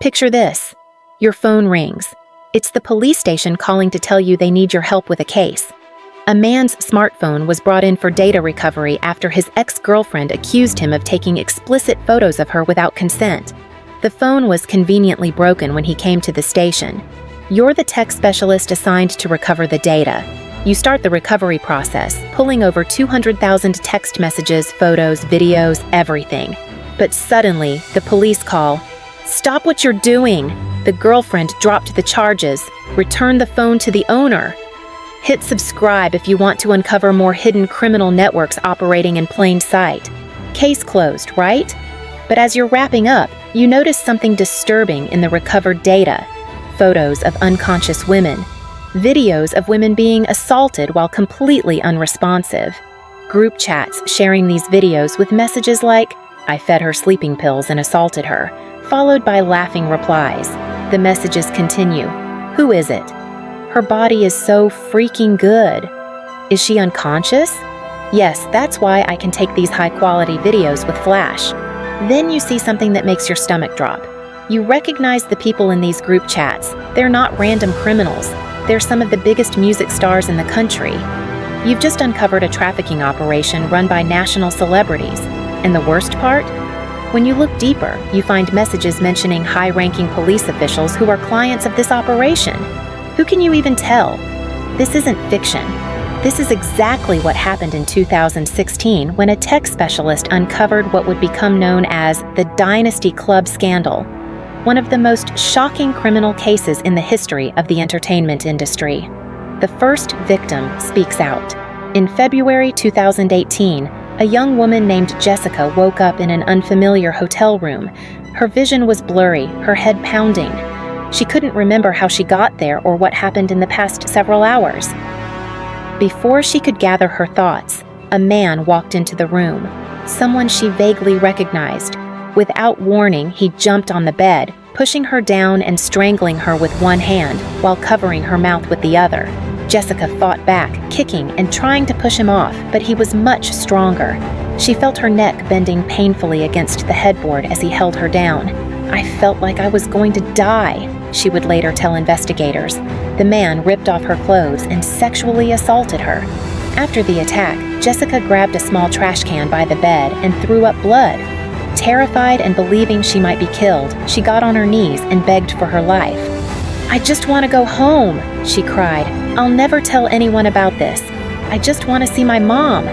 Picture this. Your phone rings. It's the police station calling to tell you they need your help with a case. A man's smartphone was brought in for data recovery after his ex-girlfriend accused him of taking explicit photos of her without consent. The phone was conveniently broken when he came to the station. You're the tech specialist assigned to recover the data. You start the recovery process, pulling over 200,000 text messages, photos, videos, everything. But suddenly, the police call. Stop what you're doing! The girlfriend dropped the charges. Return the phone to the owner. Hit subscribe if you want to uncover more hidden criminal networks operating in plain sight. Case closed, right? But as you're wrapping up, you notice something disturbing in the recovered data. Photos of unconscious women. Videos of women being assaulted while completely unresponsive. Group chats sharing these videos with messages like, "I fed her sleeping pills and assaulted her," followed by laughing replies. The messages continue. Who is it? Her body is so freaking good. Is she unconscious? Yes, that's why I can take these high-quality videos with flash. Then you see something that makes your stomach drop. You recognize the people in these group chats. They're not random criminals. They're some of the biggest music stars in the country. You've just uncovered a trafficking operation run by national celebrities. And the worst part? When you look deeper, you find messages mentioning high-ranking police officials who are clients of this operation. Who can you even tell? This isn't fiction. This is exactly what happened in 2016 when a tech specialist uncovered what would become known as the Dynasty Club Scandal, one of the most shocking criminal cases in the history of the entertainment industry. The first victim speaks out. In February 2018, a young woman named Jessica woke up in an unfamiliar hotel room. Her vision was blurry, her head pounding. She couldn't remember how she got there or what happened in the past several hours. Before she could gather her thoughts, a man walked into the room, someone she vaguely recognized. Without warning, he jumped on the bed, pushing her down and strangling her with one hand while covering her mouth with the other. Jessica fought back, kicking and trying to push him off, but he was much stronger. She felt her neck bending painfully against the headboard as he held her down. "I felt like I was going to die," she would later tell investigators. The man ripped off her clothes and sexually assaulted her. After the attack, Jessica grabbed a small trash can by the bed and threw up blood. Terrified and believing she might be killed, she got on her knees and begged for her life. "I just want to go home," she cried. "I'll never tell anyone about this. I just want to see my mom."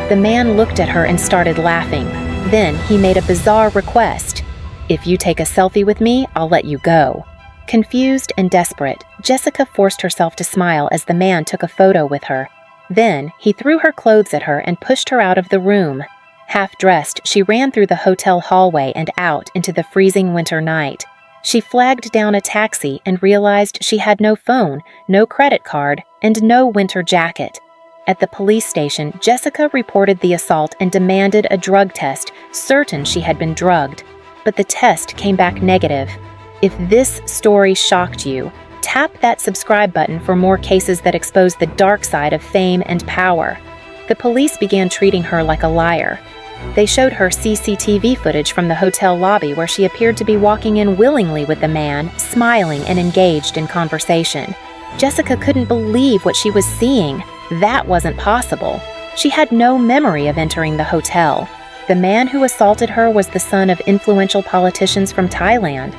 The man looked at her and started laughing. Then he made a bizarre request. "If you take a selfie with me, I'll let you go." Confused and desperate, Jessica forced herself to smile as the man took a photo with her. Then he threw her clothes at her and pushed her out of the room. Half-dressed, she ran through the hotel hallway and out into the freezing winter night. She flagged down a taxi and realized she had no phone, no credit card, and no winter jacket. At the police station, Jessica reported the assault and demanded a drug test, certain she had been drugged. But the test came back negative. If this story shocked you, tap that subscribe button for more cases that expose the dark side of fame and power. The police began treating her like a liar. They showed her CCTV footage from the hotel lobby where she appeared to be walking in willingly with the man, smiling and engaged in conversation. Jessica couldn't believe what she was seeing. That wasn't possible. She had no memory of entering the hotel. The man who assaulted her was the son of influential politicians from Thailand.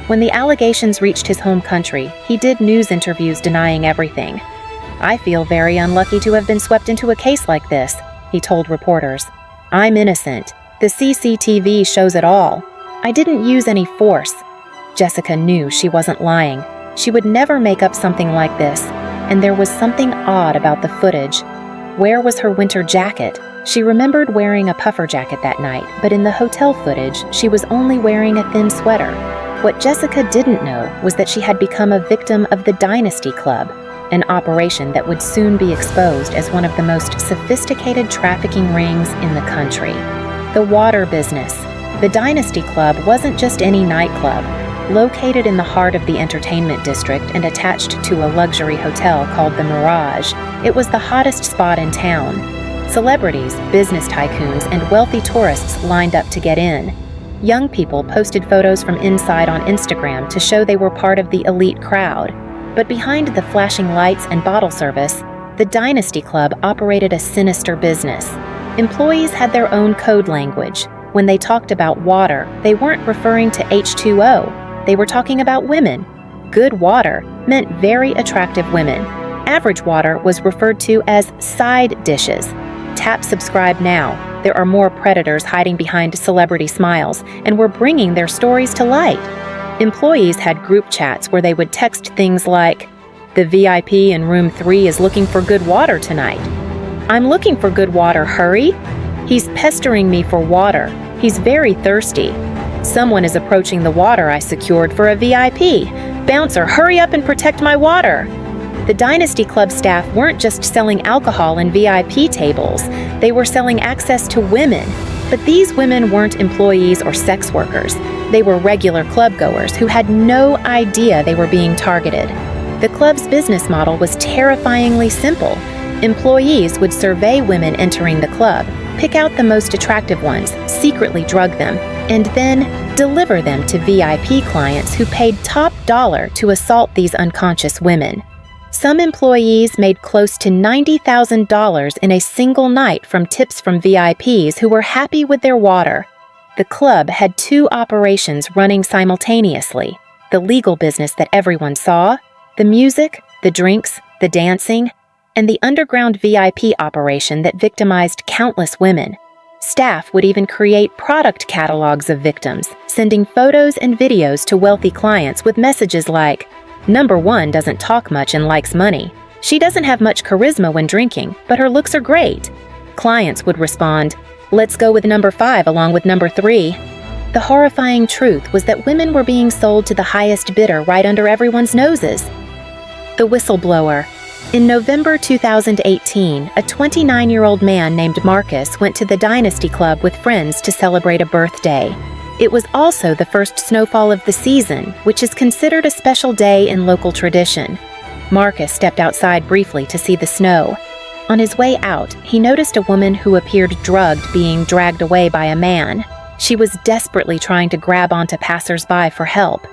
When the allegations reached his home country, he did news interviews denying everything. "I feel very unlucky to have been swept into a case like this," he told reporters. "I'm innocent. The CCTV shows it all. I didn't use any force." Jessica knew she wasn't lying. She would never make up something like this, and there was something odd about the footage. Where was her winter jacket? She remembered wearing a puffer jacket that night, but in the hotel footage, she was only wearing a thin sweater. What Jessica didn't know was that she had become a victim of the Dynasty Club, an operation that would soon be exposed as one of the most sophisticated trafficking rings in the country. The water business. The Dynasty Club wasn't just any nightclub. Located in the heart of the entertainment district and attached to a luxury hotel called the Mirage, it was the hottest spot in town. Celebrities, business tycoons, and wealthy tourists lined up to get in. Young people posted photos from inside on Instagram to show they were part of the elite crowd. But behind the flashing lights and bottle service, the Dynasty Club operated a sinister business. Employees had their own code language. When they talked about water, they weren't referring to H2O. They were talking about women. Good water meant very attractive women. Average water was referred to as side dishes. Tap subscribe now. There are more predators hiding behind celebrity smiles, and we're bringing their stories to light. Employees had group chats where they would text things like, "The VIP in room 3 is looking for good water tonight." "I'm looking for good water, hurry." "He's pestering me for water. He's very thirsty." "Someone is approaching the water I secured for a VIP. Bouncer, hurry up and protect my water." The Dynasty Club staff weren't just selling alcohol and VIP tables, they were selling access to women. But these women weren't employees or sex workers. They were regular clubgoers who had no idea they were being targeted. The club's business model was terrifyingly simple. Employees would survey women entering the club, pick out the most attractive ones, secretly drug them, and then deliver them to VIP clients who paid top dollar to assault these unconscious women. Some employees made close to $90,000 in a single night from tips from VIPs who were happy with their water. The club had 2 operations running simultaneously: the legal business that everyone saw, the music, the drinks, the dancing, and the underground VIP operation that victimized countless women. Staff would even create product catalogs of victims, sending photos and videos to wealthy clients with messages like, "Number 1 doesn't talk much and likes money. She doesn't have much charisma when drinking, but her looks are great." Clients would respond, "Let's go with number 5 along with number 3. The horrifying truth was that women were being sold to the highest bidder right under everyone's noses. The Whistleblower. In November 2018, a 29-year-old man named Marcus went to the Dynasty Club with friends to celebrate a birthday. It was also the first snowfall of the season, which is considered a special day in local tradition. Marcus stepped outside briefly to see the snow. On his way out, he noticed a woman who appeared drugged being dragged away by a man. She was desperately trying to grab onto passers-by for help.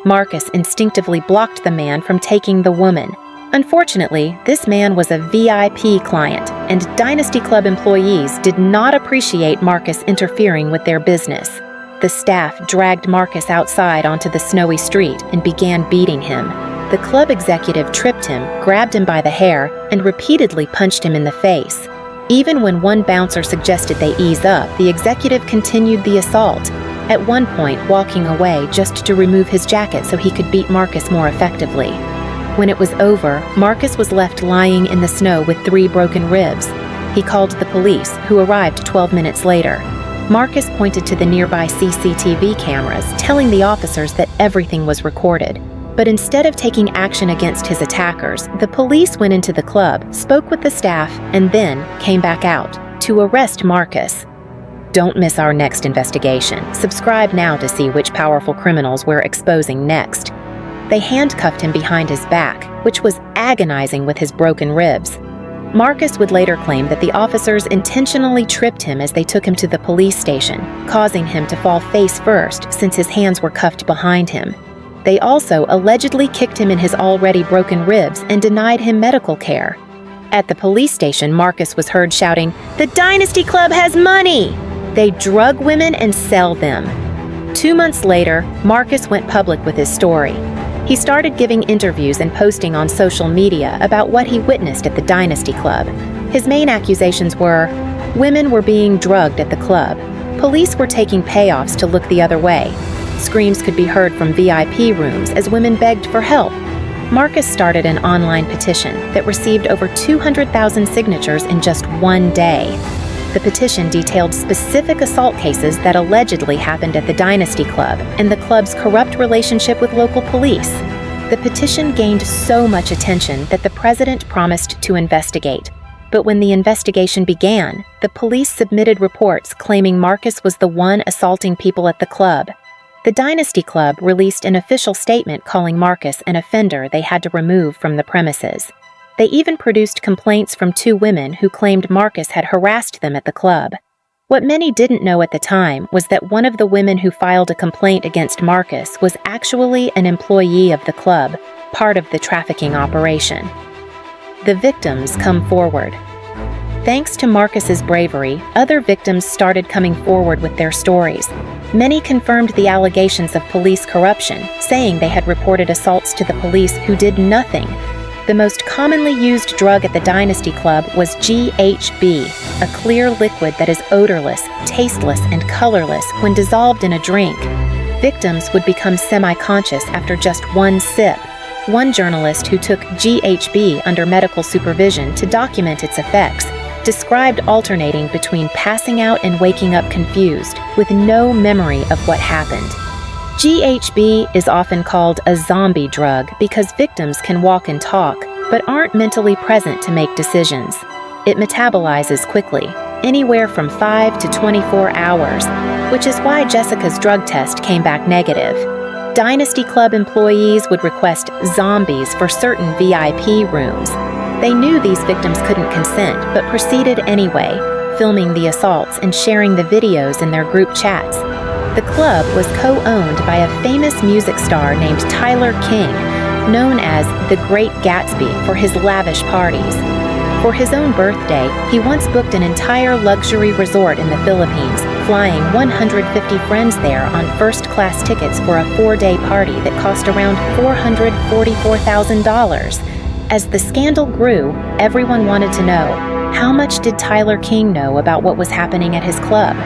Marcus instinctively blocked the man from taking the woman. Unfortunately, this man was a VIP client, and Dynasty Club employees did not appreciate Marcus interfering with their business. The staff dragged Marcus outside onto the snowy street and began beating him. The club executive tripped him, grabbed him by the hair, and repeatedly punched him in the face. Even when one bouncer suggested they ease up, the executive continued the assault, at one point walking away just to remove his jacket so he could beat Marcus more effectively. When it was over, Marcus was left lying in the snow with 3 broken ribs. He called the police, who arrived 12 minutes later. Marcus pointed to the nearby CCTV cameras, telling the officers that everything was recorded. But instead of taking action against his attackers, the police went into the club, spoke with the staff, and then came back out to arrest Marcus. Don't miss our next investigation. Subscribe now to see which powerful criminals we're exposing next. They handcuffed him behind his back, which was agonizing with his broken ribs. Marcus would later claim that the officers intentionally tripped him as they took him to the police station, causing him to fall face first since his hands were cuffed behind him. They also allegedly kicked him in his already broken ribs and denied him medical care. At the police station, Marcus was heard shouting, "The Dynasty Club has money! They drug women and sell them." 2 months later, Marcus went public with his story. He started giving interviews and posting on social media about what he witnessed at the Dynasty Club. His main accusations were, women were being drugged at the club. Police were taking payoffs to look the other way. Screams could be heard from VIP rooms as women begged for help. Marcus started an online petition that received over 200,000 signatures in just one day. The petition detailed specific assault cases that allegedly happened at the Dynasty Club and the club's corrupt relationship with local police. The petition gained so much attention that the president promised to investigate. But when the investigation began, the police submitted reports claiming Marcus was the one assaulting people at the club. The Dynasty Club released an official statement calling Marcus an offender they had to remove from the premises. They even produced complaints from 2 women who claimed Marcus had harassed them at the club. What many didn't know at the time was that one of the women who filed a complaint against Marcus was actually an employee of the club, part of the trafficking operation. The victims come forward. Thanks to Marcus's bravery, other victims started coming forward with their stories. Many confirmed the allegations of police corruption, saying they had reported assaults to the police who did nothing. The most commonly used drug at the Dynasty Club was GHB, a clear liquid that is odorless, tasteless, and colorless when dissolved in a drink. Victims would become semi-conscious after just one sip. One journalist who took GHB under medical supervision to document its effects described alternating between passing out and waking up confused, with no memory of what happened. GHB is often called a zombie drug because victims can walk and talk, but aren't mentally present to make decisions. It metabolizes quickly, anywhere from 5 to 24 hours, which is why Jessica's drug test came back negative. Dynasty Club employees would request zombies for certain VIP rooms. They knew these victims couldn't consent, but proceeded anyway, filming the assaults and sharing the videos in their group chats. The club was co-owned by a famous music star named Tyler King, known as the Great Gatsby for his lavish parties. For his own birthday, he once booked an entire luxury resort in the Philippines, flying 150 friends there on first-class tickets for a 4-day party that cost around $444,000. As the scandal grew, everyone wanted to know, how much did Tyler King know about what was happening at his club?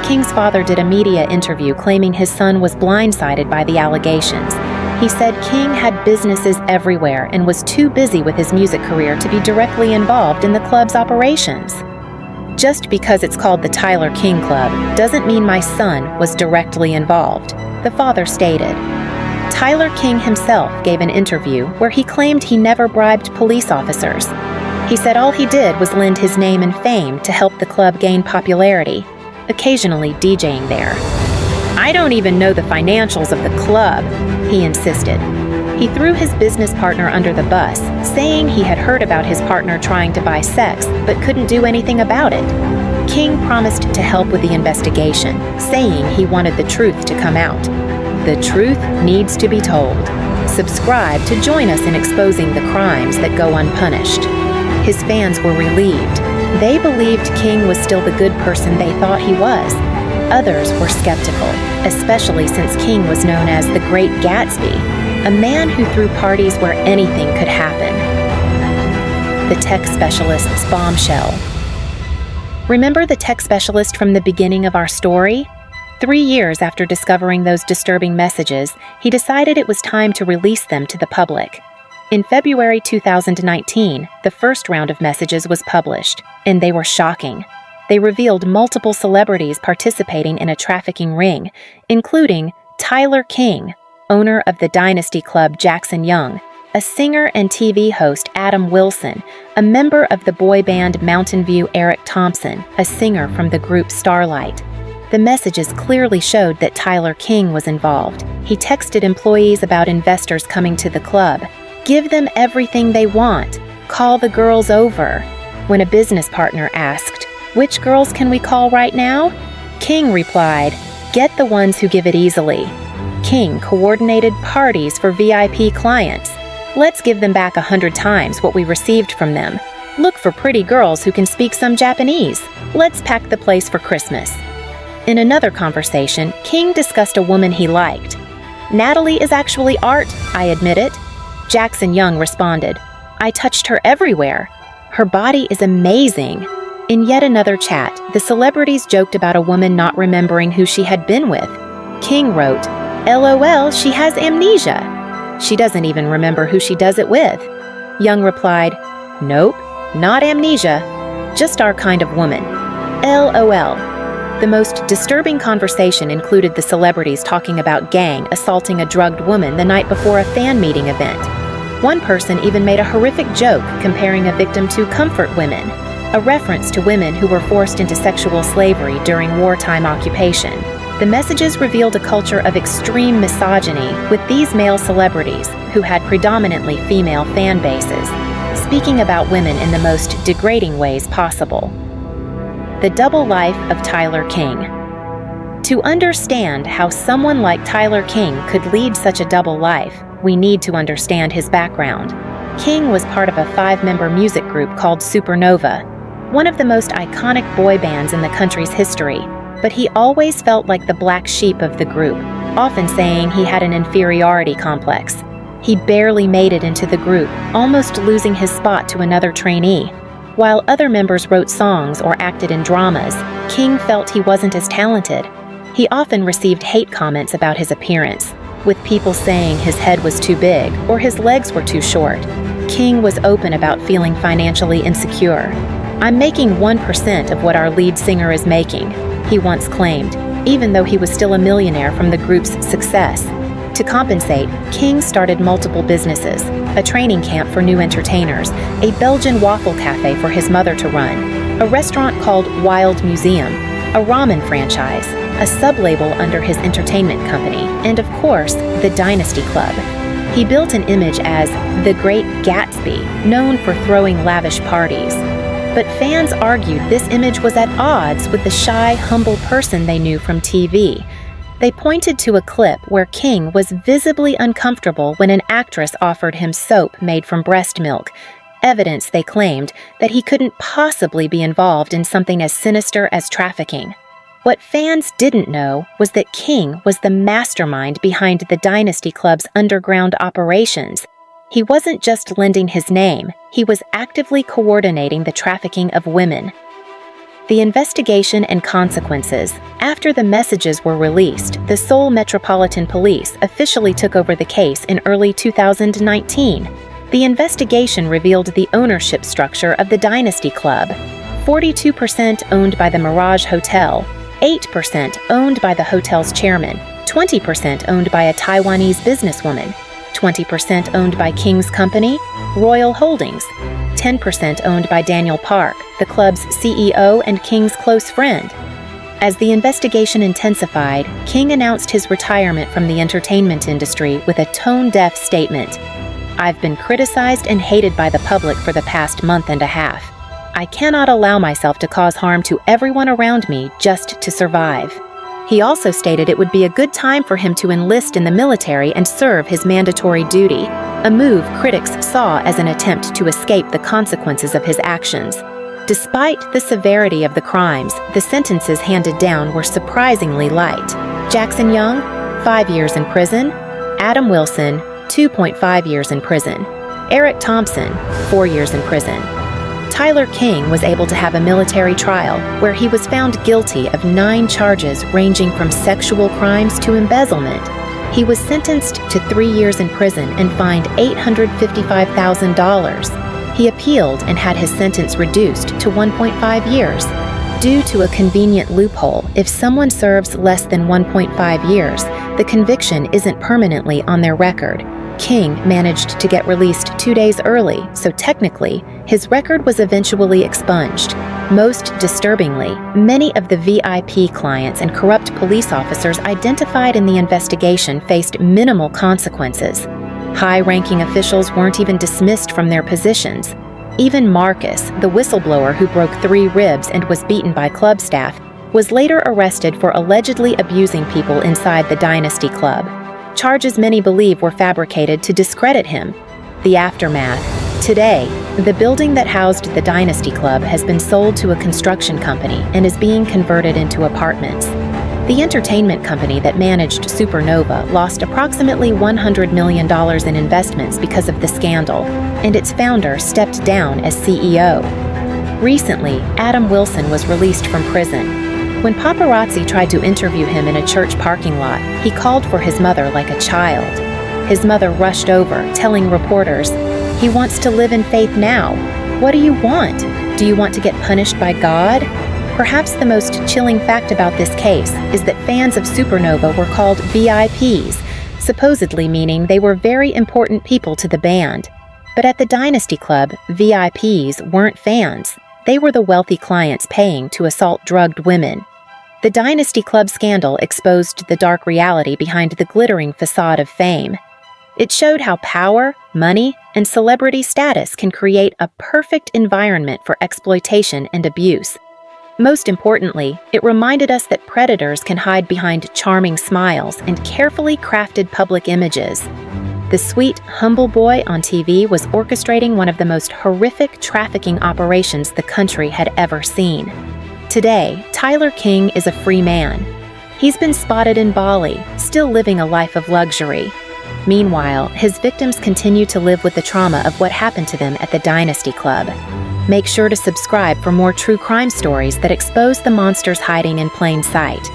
King's father did a media interview claiming his son was blindsided by the allegations. He said King had businesses everywhere and was too busy with his music career to be directly involved in the club's operations. Just because it's called the Tyler King Club doesn't mean my son was directly involved, the father stated. Tyler King himself gave an interview where he claimed he never bribed police officers. He said all he did was lend his name and fame to help the club gain popularity, occasionally DJing there. "I don't even know the financials of the club," he insisted. He threw his business partner under the bus, saying he had heard about his partner trying to buy sex but couldn't do anything about it. King promised to help with the investigation, saying he wanted the truth to come out. The truth needs to be told. Subscribe to join us in exposing the crimes that go unpunished. His fans were relieved. They believed King was still the good person they thought he was. Others were skeptical, especially since King was known as the Great Gatsby, a man who threw parties where anything could happen. The tech specialist's bombshell. Remember the tech specialist from the beginning of our story? 3 years after discovering those disturbing messages, he decided it was time to release them to the public. In February 2019, the first round of messages was published, and they were shocking. They revealed multiple celebrities participating in a trafficking ring, including Tyler King, owner of the Dynasty Club Jackson Young, a singer and TV host Adam Wilson, a member of the boy band Mountain View Eric Thompson, a singer from the group Starlight. The messages clearly showed that Tyler King was involved. He texted employees about investors coming to the club. "Give them everything they want. Call the girls over." When a business partner asked, "Which girls can we call right now?" King replied, "Get the ones who give it easily." King coordinated parties for VIP clients. "Let's give them back 100 times what we received from them. Look for pretty girls who can speak some Japanese. Let's pack the place for Christmas." In another conversation, King discussed a woman he liked. "Natalie is actually art, I admit it." Jackson Young responded, "I touched her everywhere. Her body is amazing." In yet another chat, the celebrities joked about a woman not remembering who she had been with. King wrote, "LOL, she has amnesia. She doesn't even remember who she does it with." Young replied, "Nope, not amnesia, just our kind of woman. LOL. The most disturbing conversation included the celebrities talking about gang assaulting a drugged woman the night before a fan meeting event. One person even made a horrific joke comparing a victim to comfort women, a reference to women who were forced into sexual slavery during wartime occupation. The messages revealed a culture of extreme misogyny with these male celebrities, who had predominantly female fan bases, speaking about women in the most degrading ways possible. The Double Life of Tyler King. To understand how someone like Tyler King could lead such a double life, we need to understand his background. King was part of a 5-member music group called Supernova, one of the most iconic boy bands in the country's history, but he always felt like the black sheep of the group, often saying he had an inferiority complex. He barely made it into the group, almost losing his spot to another trainee. While other members wrote songs or acted in dramas, King felt he wasn't as talented. He often received hate comments about his appearance, with people saying his head was too big or his legs were too short. King was open about feeling financially insecure. "I'm making 1% of what our lead singer is making," he once claimed, even though he was still a millionaire from the group's success. To compensate, King started multiple businesses: a training camp for new entertainers, a Belgian waffle cafe for his mother to run, a restaurant called Wild Museum, a ramen franchise, a sub-label under his entertainment company, and of course, the Dynasty Club. He built an image as the Great Gatsby, known for throwing lavish parties. But fans argued this image was at odds with the shy, humble person they knew from TV. They pointed to a clip where King was visibly uncomfortable when an actress offered him soap made from breast milk, evidence, they claimed, that he couldn't possibly be involved in something as sinister as trafficking. What fans didn't know was that King was the mastermind behind the Dynasty Club's underground operations. He wasn't just lending his name, he was actively coordinating the trafficking of women. The investigation and consequences. After the messages were released, the Seoul Metropolitan Police officially took over the case in early 2019. The investigation revealed the ownership structure of the Dynasty Club: 42% owned by the Mirage Hotel, 8% owned by the hotel's chairman, 20% owned by a Taiwanese businesswoman, 20% owned by King's company, Royal Holdings, 10% owned by Daniel Park, the club's CEO and King's close friend. As the investigation intensified, King announced his retirement from the entertainment industry with a tone-deaf statement: "I've been criticized and hated by the public for the past month and a half. I cannot allow myself to cause harm to everyone around me just to survive." He also stated it would be a good time for him to enlist in the military and serve his mandatory duty, a move critics saw as an attempt to escape the consequences of his actions. Despite the severity of the crimes, the sentences handed down were surprisingly light. Jackson Young, 5 years in prison. Adam Wilson, 2.5 years in prison. Eric Thompson, 4 years in prison. Tyler King was able to have a military trial where he was found guilty of 9 charges ranging from sexual crimes to embezzlement. He was sentenced to 3 years in prison and fined $855,000. He appealed and had his sentence reduced to 1.5 years. Due to a convenient loophole, if someone serves less than 1.5 years, the conviction isn't permanently on their record. King managed to get released 2 days early, so technically, his record was eventually expunged. Most disturbingly, many of the VIP clients and corrupt police officers identified in the investigation faced minimal consequences. High-ranking officials weren't even dismissed from their positions. Even Marcus, the whistleblower who broke 3 ribs and was beaten by club staff, was later arrested for allegedly abusing people inside the Dynasty Club. Charges many believe were fabricated to discredit him. The aftermath. Today, the building that housed the Dynasty Club has been sold to a construction company and is being converted into apartments. The entertainment company that managed Supernova lost approximately $100 million in investments because of the scandal, and its founder stepped down as CEO. Recently, Adam Wilson was released from prison. When paparazzi tried to interview him in a church parking lot, he called for his mother like a child. His mother rushed over, telling reporters, "He wants to live in faith now. What do you want? Do you want to get punished by God?" Perhaps the most chilling fact about this case is that fans of Supernova were called VIPs, supposedly meaning they were very important people to the band. But at the Dynasty Club, VIPs weren't fans. They were the wealthy clients paying to assault drugged women. The Dynasty Club Scandal exposed the dark reality behind the glittering facade of fame. It showed how power, money, and celebrity status can create a perfect environment for exploitation and abuse. Most importantly, it reminded us that predators can hide behind charming smiles and carefully crafted public images. The sweet, humble boy on TV was orchestrating one of the most horrific trafficking operations the country had ever seen. Today, Tyler King is a free man. He's been spotted in Bali, still living a life of luxury. Meanwhile, his victims continue to live with the trauma of what happened to them at the Dynasty Club. Make sure to subscribe for more true crime stories that expose the monsters hiding in plain sight.